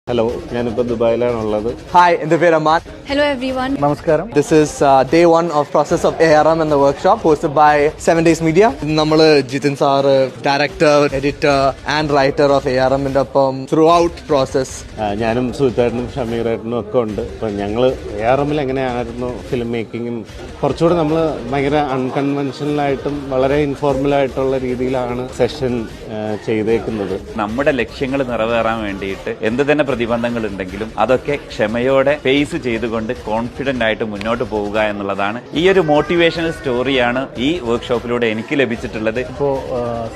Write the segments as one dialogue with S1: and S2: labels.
S1: Hello, ഞാനിപ്പോൾ ദുബായിലാണുള്ളത്.
S2: Hi, എൻ്റെ പേര് അമാൻ.
S3: Hello everyone.
S2: നമസ്കാരം. This is day 1 of process of ARM in the workshop hosted by 7 Days Media. നമ്മൾ Jithin sir, director, editor and writer of ARMന്റെ ഒപ്പം through out process
S1: ഞാനും സുഹൃത്തായിട്ടും ഷമീറായിട്ടും ഒക്കെ ഉണ്ട്. അപ്പം ഞങ്ങൾ ARMൽ എങ്ങനെയായിരുന്നു ഫിലിം മേക്കിങ്ങും കുറച്ചുകൂടെ നമ്മൾ ഭയങ്കര അൺകൺവെൻഷനലായിട്ടും വളരെ ഇൻഫോർമലായിട്ടുള്ള രീതിയിലാണ് സെഷൻ ചെയ്തേക്കുന്നത്.
S4: നമ്മുടെ ലക്ഷ്യങ്ങൾ നിറവേറാൻ വേണ്ടിയിട്ട് എന്ത് തന്നെ പ്രതിബന്ധങ്ങൾ ഉണ്ടെങ്കിലും അതൊക്കെ ക്ഷമയോടെ ഫേസ് ചെയ്തുകൊണ്ട് കോൺഫിഡന്റ് ആയിട്ട് മുന്നോട്ട് പോവുക എന്നുള്ളതാണ്. ഈ ഒരു മോട്ടിവേഷണൽ സ്റ്റോറിയാണ് ഈ വർക്ക്ഷോപ്പിലൂടെ എനിക്ക് ലഭിച്ചിട്ടുള്ളത്.
S5: ഇപ്പോൾ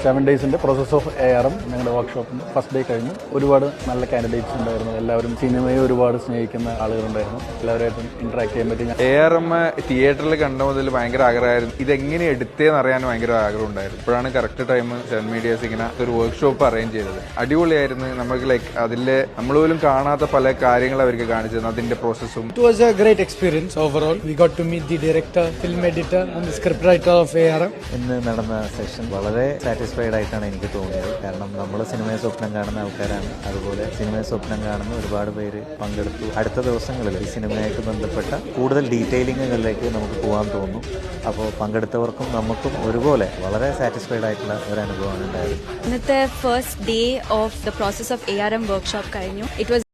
S5: 7 ഡേയ്സിന്റെ പ്രോസസ് ഓഫ് ARM ഞങ്ങളുടെ വർക്ക്ഷോപ്പിന് ഫസ്റ്റ് ഡേ കഴിഞ്ഞു. ഒരുപാട് നല്ല കാൻഡിഡേറ്റ്സ് ഉണ്ടായിരുന്നു. എല്ലാവരും സിനിമയെ ഒരുപാട് സ്നേഹിക്കുന്ന ആളുകളുണ്ടായിരുന്നു. എല്ലാവരുമായിട്ടും ഇന്ററാക്ട് ചെയ്യാൻ പറ്റി.
S6: ARM തിയേറ്ററിൽ കണ്ട മുതൽ ഭയങ്കര ആഗ്രഹമായിരുന്നു. ഇതെങ്ങനെ എടുത്തേന്ന് അറിയാൻ ഭയങ്കര ആഗ്രഹം ഉണ്ടായിരുന്നു. ഇപ്പോഴാണ് കറക്റ്റ് ടൈം 7 മീഡിയാസ് ഇങ്ങനെ ഒരു വർക്ക്ഷോപ്പ് അറേഞ്ച് ചെയ്തത്. അടിപൊളിയായിരുന്നു. നമുക്ക് അതിലെ നമ്മൾ പോലും കാണാത്ത പല കാര്യങ്ങൾ അവർക്ക് കാണിച്ചു തന്നു. അതിന്റെ പ്രോസസ്സും.
S7: It was a great experience overall. We got to meet the director, film editor and the script writer of ARM.
S8: ഇന്ന് നടന്ന സെഷൻ വളരെ സാറ്റിസ്ഫൈഡ് ആയിട്ടാണ് എനിക്ക് തോന്നിയത്. കാരണം നമ്മൾ സിനിമയെ സ്വപ്നം കാണുന്ന ആൾക്കാരാണ്. അതുപോലെ സിനിമയെ സ്വപ്നം കാണുന്ന ഒരുപാട് പേര് പങ്കെടുത്തു. അടുത്ത ദിവസങ്ങളിൽ ഈ സിനിമയായിട്ട് ബന്ധപ്പെട്ട കൂടുതൽ ഡീറ്റെയിലിങ്ങുകളിലേക്ക് നമുക്ക് പോകാൻ തോന്നും. അപ്പോൾ പങ്കെടുത്തവർക്കും നമുക്കും ഒരുപോലെ വളരെ സാറ്റിസ്ഫൈഡ് ആയിട്ടുള്ള ഒരു അനുഭവമാണ് ഉണ്ടായത്.
S3: ഇന്നത്തെ first day of the process of ARM workshop കഴിഞ്ഞു. It was